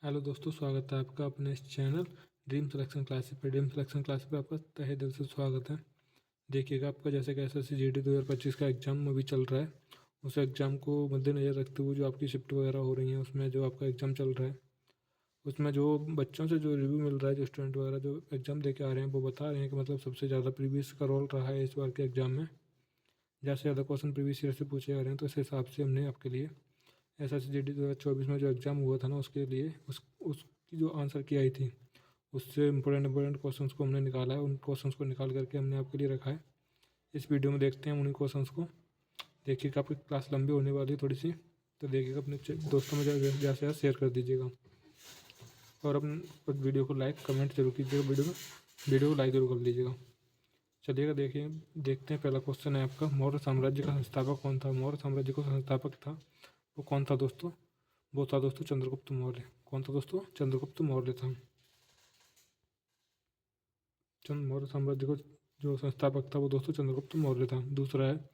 Hello दोस्तों, स्वागत है आपका अपने इस चैनल ड्रीम सिलेक्शन क्लासेस पे। ड्रीम सिलेक्शन क्लासेस पे आपका तहे दिल से स्वागत है। देखिएगा, आपका जैसे कि एसएससी जीडी 2025 का एग्ज़ाम अभी चल रहा है, उस एग्ज़ाम को मद्देनज़र रखते हुए जो आपकी शिफ्ट वगैरह हो रही हैं, उसमें जो आपका एग्ज़ाम चल रहा है, उसमें जो बच्चों से जो रिव्यू मिल रहा है, जो स्टूडेंट वगैरह जो एग्ज़ाम दे के आ रहे हैं, वो बता रहे हैं कि मतलब सबसे ज़्यादा प्रीवियस का रोल रहा है इस बार के एग्ज़ाम में। ज़्यादा से ज़्यादा क्वेश्चन प्रीवियस ईयर से पूछे जा रहे हैं, तो इस हिसाब से हमने आपके लिए एसएससी जीडी 2024 में जो एग्ज़ाम हुआ था ना, उसके लिए उसकी जो आंसर की आई थी, उससे इंपॉर्टेंट क्वेश्चंस को हमने निकाला है। उन क्वेश्चंस को निकाल करके हमने आपके लिए रखा है। इस वीडियो में देखते हैं उन्हीं क्वेश्चंस को। देखिएगा, आपकी क्लास लंबी होने वाली है थोड़ी सी, तो देखिएगा, अपने दोस्तों में ज़्यादा से ज़्यादा शेयर कर दीजिएगा और अपने वीडियो को लाइक कमेंट जरूर कीजिएगा। वीडियो को लाइक जरूर कर लीजिएगा। चलिएगा, देखते हैं। पहला क्वेश्चन है आपका, मौर्य साम्राज्य का संस्थापक कौन था? मौर्य साम्राज्य का संस्थापक था, वो कौन था दोस्तों? वो था दोस्तों चंद्रगुप्त मौर्य। कौन था दोस्तों? चंद्रगुप्त मौर्य था। मौर्य साम्राज्य को जो संस्थापक था वो दोस्तों चंद्रगुप्त मौर्य था। दूसरा है,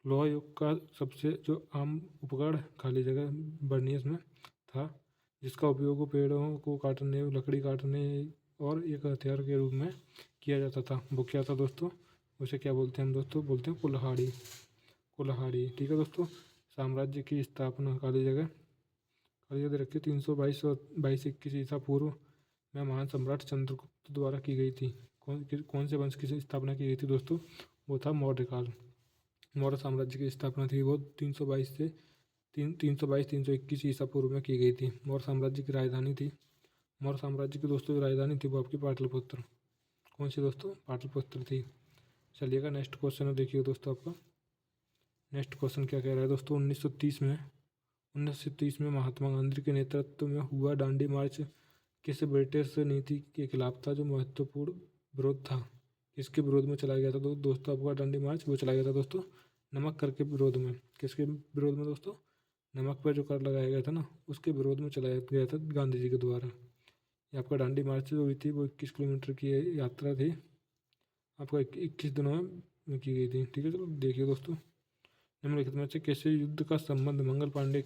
लोहा युग का सबसे जो आम उपकरण खाली जगह बर्नियस में था, जिसका उपयोग पेड़ों को काटने, लकड़ी काटने और एक हथियार के रूप में किया जाता था, वो क्या था दोस्तों? उसे क्या बोलते हैं हम दोस्तों? बोलते हैं कुल्हाड़ी। कुल्हाड़ी, ठीक है दोस्तों। साम्राज्य की स्थापना खाली जगह रखिए 322 और 2221 ईसा पूर्व में महान सम्राट चंद्रगुप्त द्वारा की गई थी। कौन से वंश की स्थापना की गई थी दोस्तों? वो था मौर्यकाल। मौर्य साम्राज्य की स्थापना थी वो 321 ईसा पूर्व में की गई थी। मौर्य साम्राज्य की राजधानी थी, मौर्य साम्राज्य की दोस्तों जो राजधानी थी वो आपकी पाटलिपुत्र। कौन सी दोस्तों? पाटलिपुत्र थी। चलिएगा, नेक्स्ट क्वेश्चन देखिए दोस्तों। आपका नेक्स्ट क्वेश्चन क्या कह रहा है दोस्तों? 1930 में महात्मा गांधी के नेतृत्व में हुआ दांडी मार्च किस ब्रिटिश नीति के खिलाफ था, जो महत्वपूर्ण विरोध था? किसके विरोध में चलाया गया था दोस्तों? आपका दांडी मार्च वो चलाया गया था दोस्तों नमक कर के विरोध में। किसके विरोध में दोस्तों? नमक पर जो कर लगाया गया था ना, उसके विरोध में चलाया गया था गांधी जी के द्वारा। ये आपका दांडी मार्च जो हुई थी वो 21 किलोमीटर की यात्रा थी, आपको 21 दिनों में की गई थी। ठीक है, चलो देखिए दोस्तों। निम्नलिखित में से किसी युद्ध का संबंध मंगल पांडे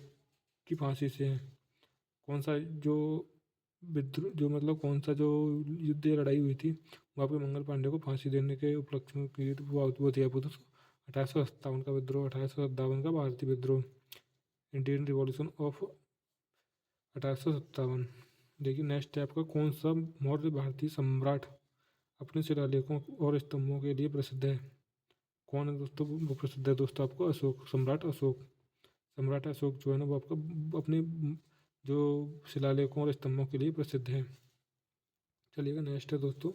की फांसी से है? कौन सा जो विद्रोह जो मतलब कौन सा जो युद्ध या लड़ाई हुई थी वहाँ पे मंगल पांडे को फांसी देने के उपलक्ष्य में की गई थी? वो थी आपको दोस्तों 1857 का विद्रोह, 1857 का भारतीय विद्रोह, इंडियन रिवॉल्यूशन ऑफ 1857। देखिए, नेक्स्ट है आपका, कौन सा मौर्य भारतीय सम्राट अपने शिलालेखों और स्तंभों के लिए प्रसिद्ध है? कौन है दोस्तों? वो प्रसिद्ध है दोस्तों आपको अशोक, सम्राट अशोक। सम्राट अशोक जो है ना, वो आपका अपने जो शिलालेखों और स्तंभों के लिए प्रसिद्ध है। चलिएगा, नेक्स्ट है दोस्तों।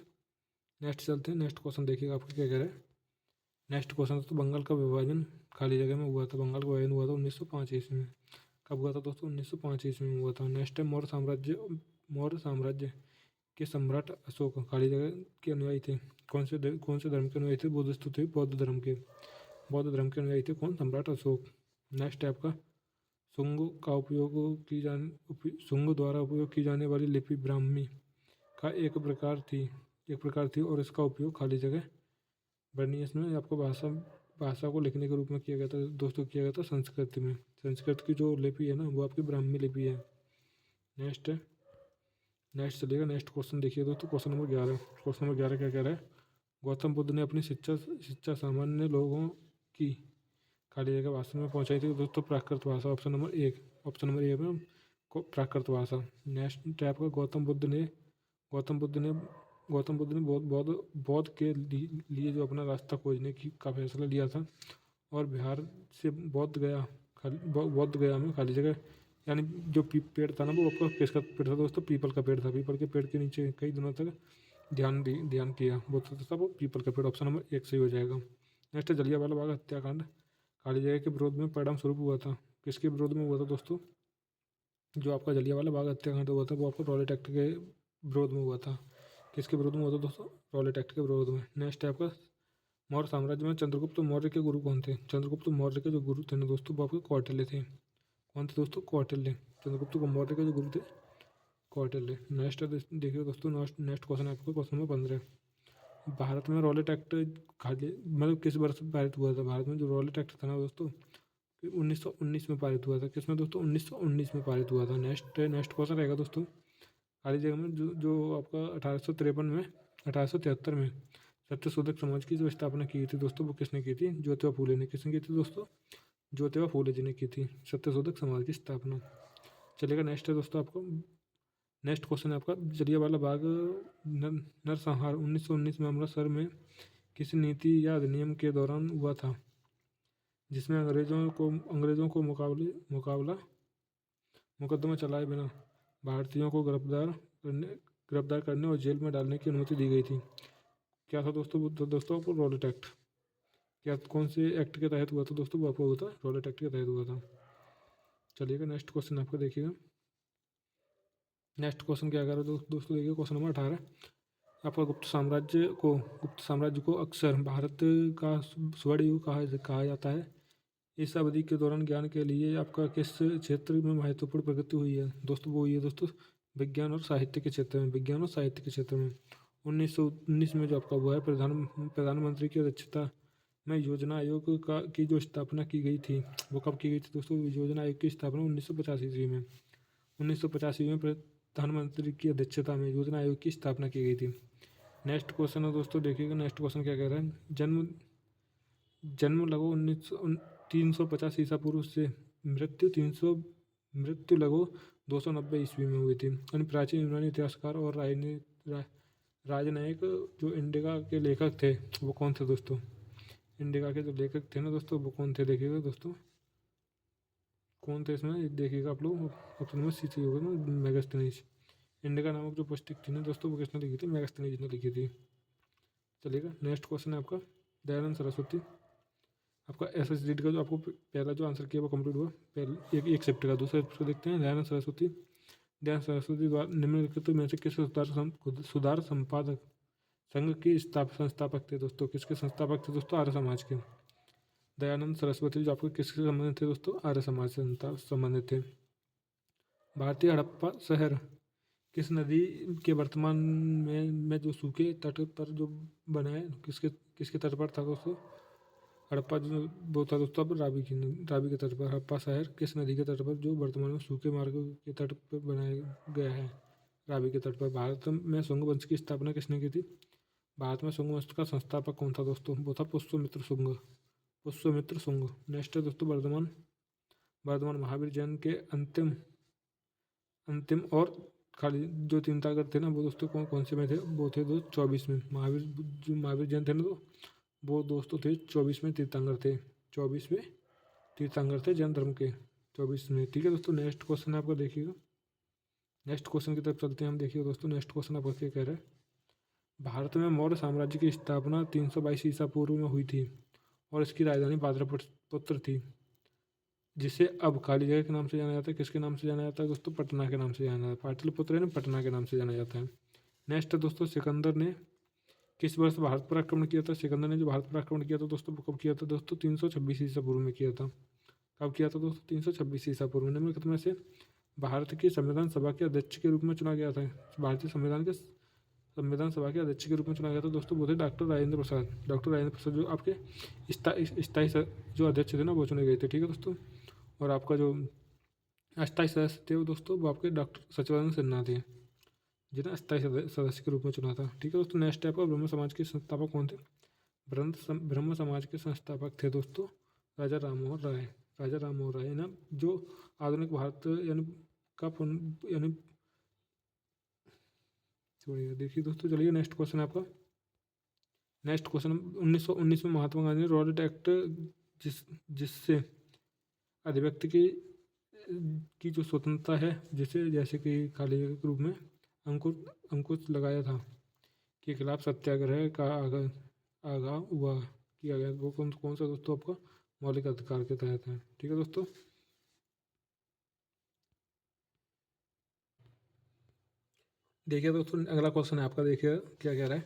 नेक्स्ट चलते हैं। नेक्स्ट क्वेश्चन देखिएगा, आपका क्या कह रहा है। नेक्स्ट क्वेश्चन दोस्तों, बंगाल का विभाजन खाली जगह में हुआ था। बंगाल का विभाजन हुआ था 1905 ईस्वी में। कब हुआ था दोस्तों? 1905 ईस्वी में हुआ था। नेक्स्ट है, मौर्य साम्राज्य के सम्राट अशोक खाली जगह के अनुयायी थे। कौन से धर्म के अनुयायी थे? बुद्धिस्ट थे, बौद्ध धर्म के अनुयायी थे। कौन? सम्राट अशोक। नेक्स्ट है आपका, शुंग द्वारा उपयोग की जाने वाली लिपि ब्राह्मी का एक प्रकार थी और इसका उपयोग खाली जगह बर्नियस में आपको भाषा को लिखने के रूप में किया गया था दोस्तों, किया गया था संस्कृत में। संस्कृत की जो लिपि है ना, वो आपकी ब्राह्मी लिपि है। नेक्स्ट है, नेक्स्ट चलिएगा। नेक्स्ट क्वेश्चन देखिए दोस्तों, क्वेश्चन नंबर 11। क्वेश्चन नंबर 11 क्या कह रहा है? गौतम बुद्ध ने अपनी शिक्षा सामान्य लोगों की खाली जगह भाषा में पहुंचाई थी दोस्तों, प्राकृत भाषा। ऑप्शन नंबर ए में प्राकृत भाषा। नेक्स्ट टाइप का, गौतम बुद्ध ने बौद्ध के लिए जो अपना रास्ता खोजने की का फैसला लिया था और बिहार से बौद्ध गया में खाली जगह, यानी जो पेड़ था ना, वो आपका किसका पेड़ था दोस्तों? पीपल का पेड़ था। पीपल के पेड़ के नीचे कई दिनों तक ध्यान किया, वो था वो पीपल का पेड़। ऑप्शन नंबर 1 सही हो जाएगा। नेक्स्ट है, जलियांवाला बाग हत्याकांड खाली जगह के विरोध में परिणाम स्वरूप हुआ था। किसके विरोध में हुआ था दोस्तों? जो आपका जलियांवाला बाग हत्याकांड हुआ था वो आपको रॉलेट एक्ट के विरोध में हुआ था। किसके विरोध में हुआ था दोस्तों? रॉलेट एक्ट के विरोध में। नेक्स्ट है आपका, मौर्य साम्राज्य में चंद्रगुप्त मौर्य के गुरु कौन थे? चंद्रगुप्त मौर्य के जो गुरु थे ना दोस्तों, वो आपके कौटिल्य थे। कौन थे दोस्तों? कौटिल्य। चंद्रगुप्त मौर्य के जो गुरु थे कौटिल्य। नेक्स्ट देखिए दोस्तों, नेक्स्ट क्वेश्चन है आपको, क्वेश्चन नंबर 15। भारत में रॉलेट एक्ट खाली मतलब किस वर्ष पारित हुआ था? भारत में जो रॉलेट एक्ट था ना दोस्तों, 1919 में पारित हुआ था। किसमें दोस्तों? 1919 में पारित हुआ था। नेक्स्ट क्वेश्चन रहेगा दोस्तों, खाली जगह में जो आपका 1873 में सत्यशोधक समाज की जो स्थापना की थी दोस्तों, वो किसने की थी? ज्योतिबा फूले ने। किसने की थी दोस्तों? ज्योतिबा फूले जी ने की थी सत्यशोधक समाज की स्थापना। चलेगा, नेक्स्ट है दोस्तों आपको, नेक्स्ट क्वेश्चन है आपका, जलियांवाला बाग नरसंहार 1919 में अमृतसर में किस नीति या अधिनियम के दौरान हुआ था, जिसमें अंग्रेज़ों को मुकदमा चलाए बिना भारतीयों को गिरफ्तार करने और जेल में डालने की अनुमति दी गई थी? क्या था दोस्तों? तो दोस्तों आपको रॉलेट एक्ट। क्या कौन से एक्ट के तहत हुआ था दोस्तों? वो आपको हुआ था रॉलेट एक्ट के तहत हुआ था। चलिएगा, नेक्स्ट क्वेश्चन आपको देखिएगा। नेक्स्ट क्वेश्चन क्या कर रहा है दोस्तों? देखिए क्वेश्चन नंबर 18 आपका, गुप्त साम्राज्य को अक्सर भारत का स्वर्ण युग कहा जाता है। इस अवधि के दौरान ज्ञान के लिए आपका किस क्षेत्र में महत्वपूर्ण प्रगति हुई है दोस्तों? वो हुई है दोस्तों विज्ञान और साहित्य के क्षेत्र में। विज्ञान और साहित्य के क्षेत्र में 1919 में जो आपका हुआ है प्रधानमंत्री की अध्यक्षता में योजना आयोग की जो स्थापना की गई थी, वो कब की गई थी दोस्तों? योजना आयोग की स्थापना 1950 ईस्वी में। 1950 में प्रधानमंत्री की अध्यक्षता में योजना आयोग की स्थापना की गई थी। नेक्स्ट क्वेश्चन है दोस्तों, देखिएगा नेक्स्ट क्वेश्चन क्या कह रहा है। जन्म लगभग 350 ईसा पूर्व से मृत्यु लगभग 290 ईस्वी में हुई थी। अन्य प्राचीन यूनानी इतिहासकार और राजनयिक जो इंडिका के लेखक थे, वो कौन थे दोस्तों? इंडिका के जो लेखक थे ना दोस्तों, वो कौन थे? देखिएगा दोस्तों कौन थे इसमें, देखिएगा आप लोग ऑप्शन में सी होगा ना, मेगास्थनीज। इंडिका नामक जो पुस्तक थी ना दोस्तों, वो किसने लिखी थी? मेगास्थनीज ने लिखी थी। चलिएगा, नेक्स्ट क्वेश्चन है आपका, दयानंद सरस्वती। आपका SSGD का जो आपको पहला जो आंसर किया वो कंप्लीट हुआ, पहले एक चैप्टर का। दूसरा चैप्टर देखते हैं, दयानंद सरस्वती द्वारा निम्नलिखित में से किस सुधार संपादक संघ के संस्थापक थे दोस्तों? किसके संस्थापक थे दोस्तों? आर्य समाज के। दयानंद सरस्वती जो आपको किससे संबंधित थे दोस्तों? आर्य समाज से संबंधित थे। भारतीय हड़प्पा शहर किस नदी के वर्तमान में जो सूखे तट पर जो बना है, किसके तट पर था दोस्तों? हड़प्पा जो वो था दोस्तों अब रावी के तट पर। हड़प्पा शहर किस नदी के तट पर जो वर्तमान में सूखे मार्ग के तट पर बनाया गया है? रावी के तट पर। भारत में शुंग वंश की स्थापना किसने की थी? भारत में शुंग वंश का संस्थापक कौन था दोस्तों? वो था पुष्यमित्र शुंग। नेक्स्ट है दोस्तों, वर्धमान महावीर जैन के अंतिम और खाली जो तीर्थंकर थे ना, वो दोस्तों कौन से में थे? वो थे दोस्त 24 में। महावीर जैन थे ना, तो वो दोस्तों थे 24 में तीर्थंकर थे। 24 में तीर्थंकर थे जैन धर्म के, 24 में। ठीक है दोस्तों, नेक्स्ट क्वेश्चन है आपका, देखिएगा नेक्स्ट क्वेश्चन की तरफ चलते हैं हम। देखिए दोस्तों, नेक्स्ट क्वेश्चन आपका क्या कह रहा है। भारत में मौर्य साम्राज्य की स्थापना 322 ईसा पूर्व में हुई थी और इसकी राजधानी पाटलिपुत्र थी, जिसे अब खाली जगह के नाम से जाना जाता है। किसके नाम से जाना जाता है दोस्तों? पटना के नाम से जाना जाता है। पाटलिपुत्र है ना, पटना के नाम से जाना जाता है। नेक्स्ट है दोस्तों, सिकंदर ने किस वर्ष भारत पर आक्रमण किया था? सिकंदर ने जो भारत पर आक्रमण किया था दोस्तों, वो कब किया था दोस्तों? 326 ईसा पूर्व में किया था। कब किया था दोस्तों? 326 ईसा पूर्व। निम्नलिखित में से भारत की संविधान सभा के अध्यक्ष के रूप में चुना गया था। भारतीय संविधान सभा के अध्यक्ष के रूप में चुना गया था दोस्तों, वो थे डॉक्टर राजेंद्र प्रसाद। जो आपके स्थायी जो अध्यक्ष थे ना, वो चुने गए थे। ठीक है दोस्तों, और आपका जो अस्थायी सदस्य थे वो दोस्तों, वो आपके डॉक्टर सचिवानंद सिन्हा थे, जिन्हें अस्थायी सदस्य के रूप में चुना था। ठीक है दोस्तों, नेक्स्ट है आपका, ब्रह्म समाज के संस्थापक कौन थे? ब्रह्म समाज के संस्थापक थे दोस्तों राजा राम मोहन राय ना, जो आधुनिक भारत यानी छोड़िए। देखिए दोस्तों, चलिए नेक्स्ट क्वेश्चन है आपका। नेक्स्ट क्वेश्चन, 1919 में महात्मा गांधी ने रॉलेट एक्ट जिससे अभिव्यक्ति की जो स्वतंत्रता है, जैसे कि खाली के रूप में अंकुश लगाया था, के खिलाफ सत्याग्रह का आगाह किया गया, वो कौन सा दोस्तों? आपका मौलिक अधिकार के तहत है। ठीक है दोस्तों, देखिए दोस्तों अगला क्वेश्चन है आपका, देखिए क्या कह रहा है।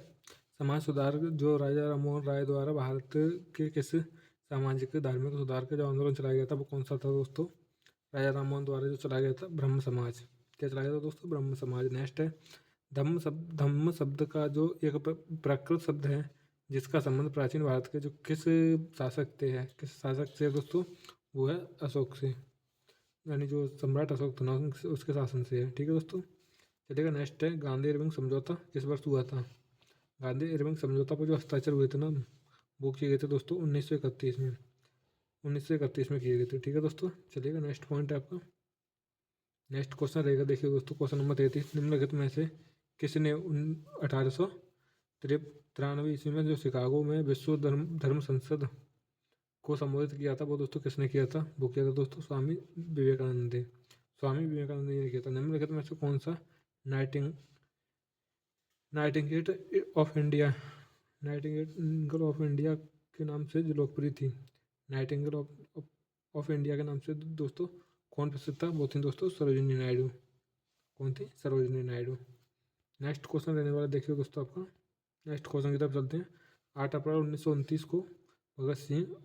समाज सुधार जो राजा राममोहन राय द्वारा भारत के किस सामाजिक धार्मिक सुधार का जो आंदोलन चलाया गया था, वो कौन सा था दोस्तों? राजा राममोहन द्वारा जो चलाया गया था ब्रह्म समाज। क्या चलाया गया था दोस्तों? ब्रह्म समाज। नेक्स्ट है, धम्म शब्द का जो एक प्राकृत शब्द है, जिसका संबंध प्राचीन भारत के जो किस शासक से दोस्तों? वो है अशोक से, यानी जो सम्राट अशोक था ना, उसके शासन से है। ठीक है दोस्तों, चलिएगा नेक्स्ट है गांधी इरविंग समझौता किस वर्ष हुआ था। गांधी इरविंग समझौता पर जो हस्ताक्षर हुए थे ना, वो किए गए थे दोस्तों 1931 में, 1931 में किए गए थे। ठीक है दोस्तों, चलिएगा नेक्स्ट पॉइंट है आपका। नेक्स्ट क्वेश्चन रहेगा, देखिए दोस्तों क्वेश्चन नंबर 33, निम्नलिखित में से किसने 1893 ईस्वी में जो शिकागो में विश्व धर्म संसद को संबोधित किया था, वो दोस्तों किसने किया था। वो किया था दोस्तों स्वामी विवेकानंद ने, स्वामी विवेकानंद जी ने किया था। निम्नलिखित में से कौन सा Nightingale of India, Nightingale of India के नाम से जो लोकप्रिय थी, नाइटिंगेल ऑफ इंडिया के नाम से दोस्तों कौन प्रसिद्ध था। वो थी दोस्तों सरोजिनी नायडू। कौन थी? सरोजिनी नायडू। नेक्स्ट क्वेश्चन रहने वाला देखिए दोस्तों आपका। नेक्स्ट क्वेश्चन की तरफ चलते हैं। 8 अप्रैल 1929 को भगत सिंह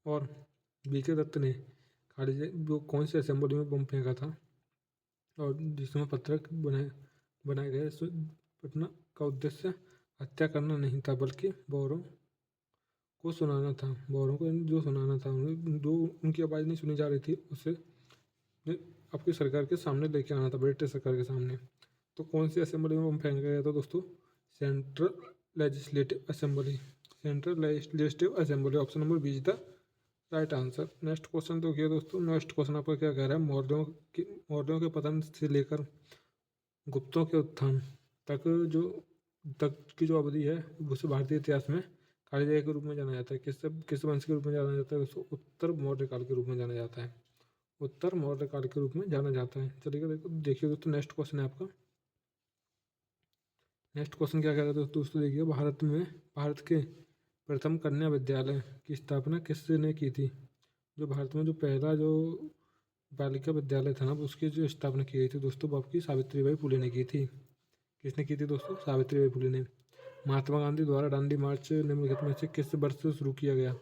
और बीके दत्त ने खालिद जो कौन से असेंबली में बम फेंका था और जिसमें पत्रक बनाए गए। पटना का उद्देश्य हत्या करना नहीं था, बल्कि बोरों को सुनाना था। बोरों को जो सुनाना था, जो उनकी आवाज़ नहीं सुनी जा रही थी, उसे आपकी सरकार के सामने लेके आना था, ब्रिटिश सरकार के सामने। तो कौन सी असेंबली में बम फेंका गया था दोस्तों? Central legislative assembly, central legislative assembly. Option number B is the right answer. Next question तो किया दोस्तों। नेक्स्ट क्वेश्चन आपका क्या कह रहा है, मौर्यों के पतन से लेकर गुप्तों के उत्थान तक की जो अवधि है, उसे भारतीय इतिहास में कालजयी के रूप में जाना जाता है। किस वंश के रूप में जाना जाता है दोस्तों? उत्तर मौर्य काल के रूप में जाना जाता है, उत्तर मौर्य काल के रूप में जाना जाता है। चलिए देखिए दोस्तों नेक्स्ट क्वेश्चन है आपका। नेक्स्ट क्वेश्चन क्या कह रहा है दोस्तों? देखिए, भारत के प्रथम कन्या विद्यालय की स्थापना किसने की थी। जो भारत में जो पहला जो बालिका विद्यालय था ना, उसकी जो स्थापना की गई थी दोस्तों, वो आपकी सावित्रीबाई फुले ने की थी। किसने की थी दोस्तों? सावित्रीबाई फुले ने। महात्मा गांधी द्वारा दांडी मार्च निम्नलिखित में से किस वर्ष से शुरू किया गया।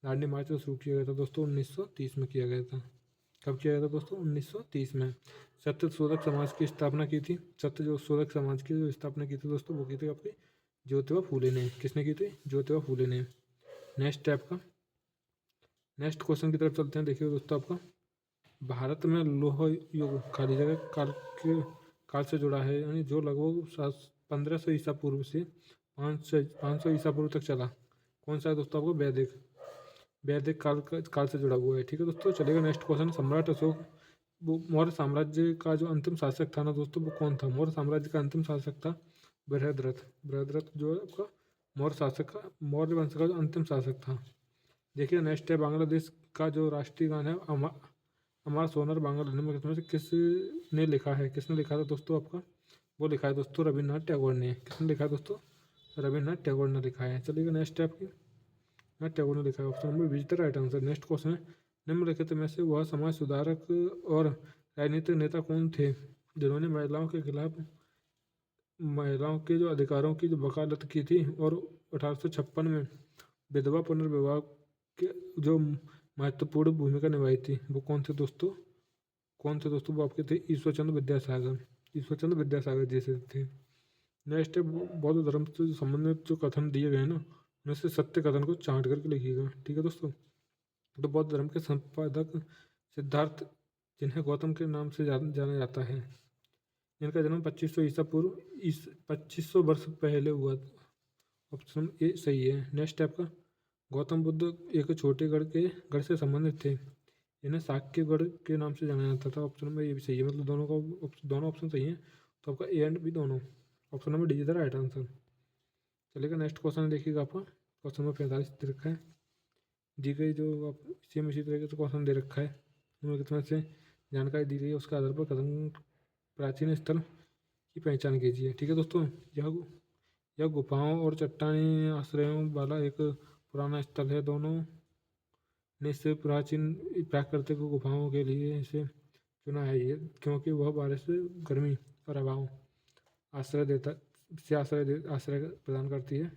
दांडी मार्च शुरू किया गया था दोस्तों 1930 में किया गया था। कब किया गया था दोस्तों? 1930 में। सत्य शोधक समाज की स्थापना की थी। सत्य जो शोधक समाज की जो स्थापना की थी दोस्तों, वो की थी आपकी ज्योतिबा फूले ने। किसने की थी? ज्योतिबा फूले ने। नेक्स्ट है आपका। नेक्स्ट क्वेश्चन की तरफ चलते हैं। देखिए दोस्तों आपका, भारत में लौह युग खाली जगह काल से जुड़ा है, यानी जो लगभग 1500 ईसा पूर्व से 500 ईसा पूर्व तक चला। कौन सा है दोस्तों? आपको वैदिक काल से जुड़ा हुआ है। ठीक है दोस्तों, चलेगा नेक्स्ट क्वेश्चन। सम्राट अशोक, वो मौर्य साम्राज्य का जो अंतिम शासक था ना दोस्तों, वो कौन था? मौर्य साम्राज्य का अंतिम शासक था बृहद्रथ। बृहद्रथ जो है आपका मौर्य वंश का जो अंतिम शासक था। देखिए नेक्स्ट है, बांग्लादेश का जो राष्ट्रीय गान है अमर सोनर बांग्ला में से किसने लिखा है। किसने लिखा था दोस्तों आपका? वो लिखा है दोस्तों रविन्द्रनाथ टैगोर ने। किसने लिखा है दोस्तों? रविन्द्रनाथ टैगोर ने लिखा है। चलिएगा नेक्स्ट है आपकी, टैगोर ने लिखा है। Option number B is the right answer. Next question है, निम्नलिखित में से वह समाज सुधारक और राजनीतिक नेता कौन थे जिन्होंने महिलाओं के जो अधिकारों की जो वकालत की थी और 1856 में विधवा पुनर्विवाह के जो महत्वपूर्ण भूमिका निभाई थी। वो कौन थे दोस्तों? वो आपके थे ईश्वरचंद्र विद्यासागर। ईश्वरचंद्र विद्यासागर जैसे थे। नेक्स्ट है, बौद्ध धर्म से संबंधित जो कथन दिए गए ना, उनमें से सत्य कथन को छांट करके लिखिएगा। ठीक है दोस्तों, तो बौद्ध धर्म के संपादक सिद्धार्थ, जिन्हें गौतम के नाम से जाना जाता है, इनका जन्म 2500 ईसा पूर्व 2500 वर्ष पहले हुआ। ऑप्शन ए सही है। नेक्स्ट है आपका, गौतम बुद्ध एक छोटे गढ़ से संबंधित थे, इन्हें साक्यगढ़ के नाम से जाना जाता था। ऑप्शन नंबर ए भी सही है, मतलब दोनों ऑप्शन सही हैं। तो आपका ए एंड बी दोनों। Option number D is the right answer. चलिएगा नेक्स्ट क्वेश्चन देखिएगा आपका। क्वेश्चन नंबर 45 दे रखा है, दी गई जो आप सेम इसी तरह से क्वेश्चन दे रखा है, उनमें कितना से जानकारी दी गई है, उसके आधार पर कथन प्राचीन स्थल की पहचान कीजिए। ठीक है दोस्तों, यह गुफाओं और चट्टानी आश्रयों वाला एक पुराना स्थल है। दोनों ने इसे प्राचीन प्राकृतिक गुफाओं के लिए इसे चुना है, ये क्योंकि वह बारिश से गर्मी और अभाव आश्रय प्रदान करती है।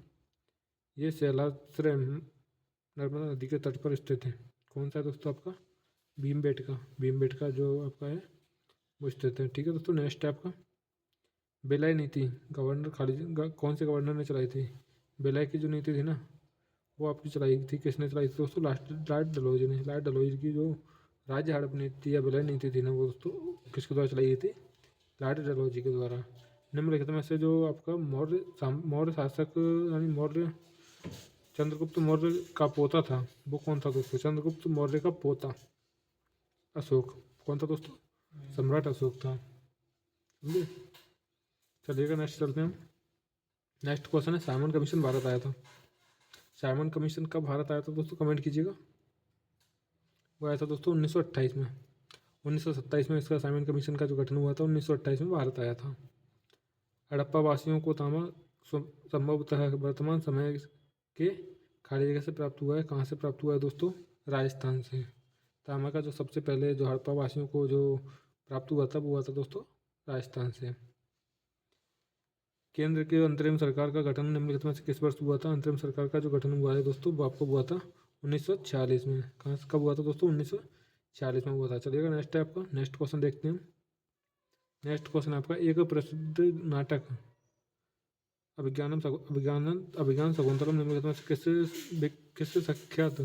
ये शैलाश्रय नर्मदा नदी के तट पर स्थित है। कौन सा है दोस्तों आपका? भीमबेटका जो आपका है वो स्थित है। ठीक है दोस्तों, नेक्स्ट है आपका, बेलाई नीति कौन से गवर्नर ने चलाई थी। बेलाई की जो नीति थी ना, वो आपकी चलाई थी, किसने चलाई थी दोस्तों? लॉर्ड डलहौजी ने। लॉर्ड डलहौजी की जो राज्य हड़प नीति या बेलाई नीति थी ना, वो दोस्तों किसके द्वारा चलाई गई थी? लॉर्ड डलहौजी के द्वारा। निम्नलिखित में से जो आपका मौर्य शासक यानी मौर्य चंद्रगुप्त मौर्य का पोता था वो कौन था दोस्तों? चंद्रगुप्त मौर्य का पोता अशोक। कौन था दोस्तों? सम्राट अशोक था। समझे? चलिएगा नेक्स्ट चलते हैं। नेक्स्ट क्वेश्चन है साइमन कमीशन भारत आया था। साइमन कमीशन कब भारत आया था दोस्तों? कमेंट कीजिएगा। वो आया था दोस्तों 1928 में। 1927 में इसका साइमन कमीशन का जो गठन हुआ था 1928 में भारत आया था। हड़प्पा वासियों को तांबा संभवतः वर्तमान समय के खाली जगह से प्राप्त हुआ है। कहाँ से प्राप्त हुआ है दोस्तों? राजस्थान से। तांबा का जो सबसे पहले जो हड़प्पा वासियों को जो प्राप्त हुआ था वो हुआ था दोस्तों राजस्थान से। केंद्र के अंतरिम सरकार का गठन निम्नलिखित में से किस वर्ष हुआ था? अंतरिम सरकार का जो गठन हुआ है दोस्तों वो आपको हुआ था 1946 में। कहाँ से कब हुआ था दोस्तों? 1946 में हुआ था। चलिएगा नेक्स्ट है आपका नेक्स्ट क्वेश्चन देखते हैं। नेक्स्ट क्वेश्चन आपका एक प्रसिद्ध नाटक अभिज्ञान शकुंतलम निम्नलिखित में से किससे सख्यात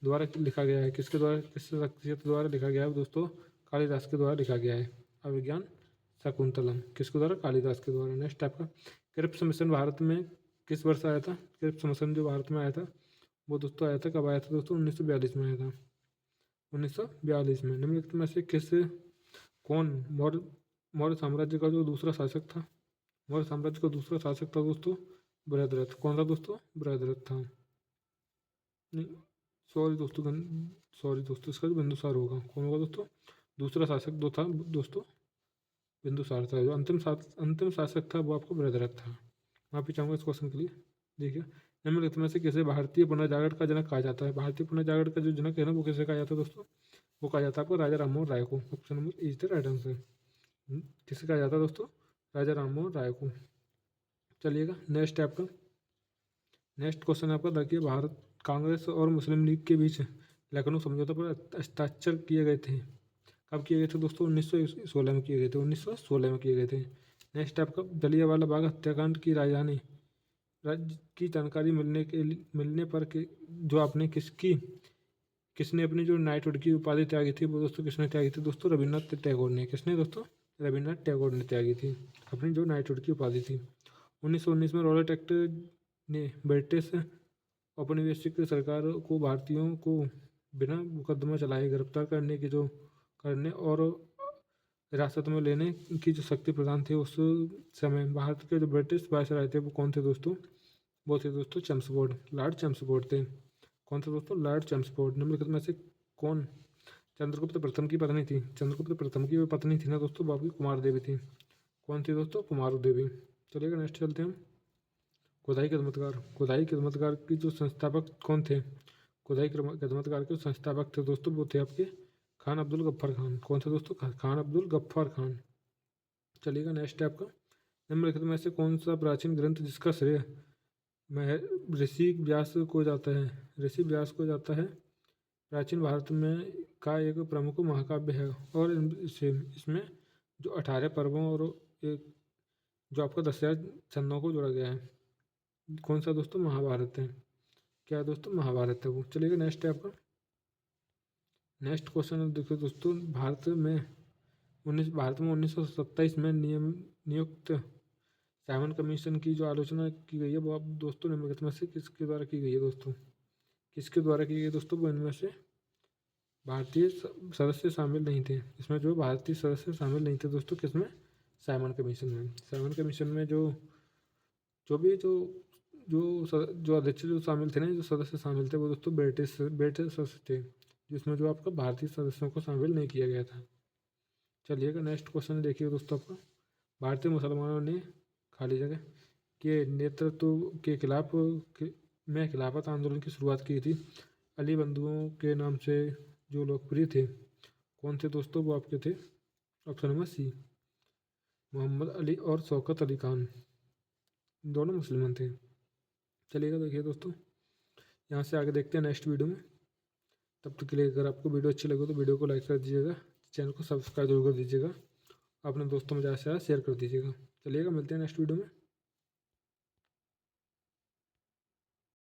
द्वारा लिखा गया है? किस शख्सियत द्वारा लिखा गया है दोस्तों? कालिदास के द्वारा लिखा गया है अभिज्ञान शकुंतलम। किसके द्वारा? कालिदास के द्वारा। नेक्स्ट आपका क्रिप्स मिशन भारत में किस वर्ष आया था? क्रिप्स मिशन जो भारत में आया था वो दोस्तों आया था कब आया था दोस्तों? 1942 में आया था। 1942 में। निम्नलिखित में से कौन मौर्य साम्राज्य का जो दूसरा शासक था? मौर्य साम्राज्य का दूसरा शासक था दोस्तों बृहद्रथ। कौन था दोस्तों? बृहद्रथ था। नहीं सॉरी दोस्तों इसका जो बिंदुसार होगा। कौन होगा दोस्तों? दूसरा शासक जो था दोस्तों बिंदुसार था। जो अंतिम शासक था वो आपको बृहद्रथ था। माफी चाहूँगा इस क्वेश्चन के लिए। देखिए निम्नलिखित में से किसे भारतीय पुनर्जागरण का जनक कहा जाता है? भारतीय पुनर्जागरण का जो जनक है ना वो किसे कहा जाता है दोस्तों? वो कहा जाता है आपको राजा राममोहन राय को। Option number is the right answer. किसे कहा जाता है दोस्तों? राजा राममोहन राय को। चलिएगा नेक्स्ट है आपका नेक्स्ट क्वेश्चन आपका देखिए भारत कांग्रेस और मुस्लिम लीग के बीच लखनऊ समझौते पर हस्ताक्षर किए गए थे। कब किए गए थे दोस्तों? 1916 में किए गए थे। 1916 में किए गए थे। नेक्स्ट आपका जलियांवाला बाग हत्याकांड की राजधानी राज्य की जानकारी मिलने पर जो आपने किसने अपनी जो नाइटहुड की उपाधि त्यागी थी वो दोस्तों किसने त्यागी थी दोस्तों? रविन्द्रनाथ टैगोर ने। किसने दोस्तों? रविन्द्रनाथ टैगोर ने त्यागी थी अपनी जो नाइटहुड की उपाधि थी। 1919 में रॉलेट एक्ट ने ब्रिटिश औपनिवेशिक सरकार को भारतीयों को बिना मुकदमा चलाए गिरफ्तार करने और हिरासत में लेने की जो शक्ति प्रदान थी उस समय भारत के जो ब्रिटिश वायसराय थे वो कौन थे दोस्तों? वो थे दोस्तों चेम्सफोर्ड। लॉर्ड चेम्सफोर्ड थे। कौन थे दोस्तों? Lord Chelmsford. निम्नलिखित में से कौन चंद्रगुप्त प्रथम की पत्नी थी? चंद्रगुप्त प्रथम की पत्नी थी ना दोस्तों वो आपकी कुमार देवी थी। कौन थी दोस्तों? कुमार देवी। चलिएगा नेक्स्ट चलते हैं। खुदाई खिदमतगार की जो संस्थापक कौन थे? खुदाई खिदमतगार के संस्थापक थे दोस्तों वो थे आपके खान अब्दुल गफ्फार खान। कौन थे दोस्तों? खान अब्दुल गफ्फार खान। चलिएगा नेक्स्ट है आपका निम्नलिखित में से कौन सा प्राचीन ग्रंथ जिसका श्रेय ऋषि व्यास को जाता है? ऋषि व्यास को जाता है। प्राचीन भारत में का एक प्रमुख महाकाव्य है और इसमें जो 18 पर्वों और एक जो आपका 10,000 छंदों को जोड़ा गया है। कौन सा दोस्तों? महाभारत है। क्या है दोस्तों? महाभारत है वो। चलिएगा नेक्स्ट है आपका नेक्स्ट क्वेश्चन देखिए दोस्तों भारत में 1927 में नियुक्त साइमन कमीशन की जो आलोचना की गई है वो आप दोस्तों निम्नलिखित में से किसके द्वारा की गई है दोस्तों? किसके द्वारा की गई है दोस्तों? वो इनमें से भारतीय सदस्य शामिल नहीं थे। इसमें जो भारतीय सदस्य शामिल नहीं थे दोस्तों किसमें? साइमन कमीशन में। साइमन कमीशन में जो अध्यक्ष जो शामिल थे ना जो सदस्य शामिल थे वो दोस्तों ब्रिटिश सदस्य थे जिसमें जो आपका भारतीय सदस्यों को शामिल नहीं किया गया था। चलिएगा नेक्स्ट क्वेश्चन देखिए दोस्तों आपका भारतीय मुसलमानों ने खाली जगह के नेतृत्व के खिलाफत आंदोलन की शुरुआत की थी। अली बंधुओं के नाम से जो लोकप्रिय थे कौन थे दोस्तों? वो आपके थे option number C Mohammad Ali और शौकत अली खान। दोनों मुसलमान थे। चलिएगा देखिए दोस्तों यहाँ से आगे देखते हैं नेक्स्ट वीडियो में। तब तक के लिए अगर आपको वीडियो अच्छी लगे तो वीडियो को लाइक कर दीजिएगा, चैनल को सब्सक्राइब जरूर कर दीजिएगा, अपने दोस्तों में ज़्यादा से ज़्यादा शेयर कर दीजिएगा। चलिएगा मिलते हैं नेक्स्ट वीडियो में।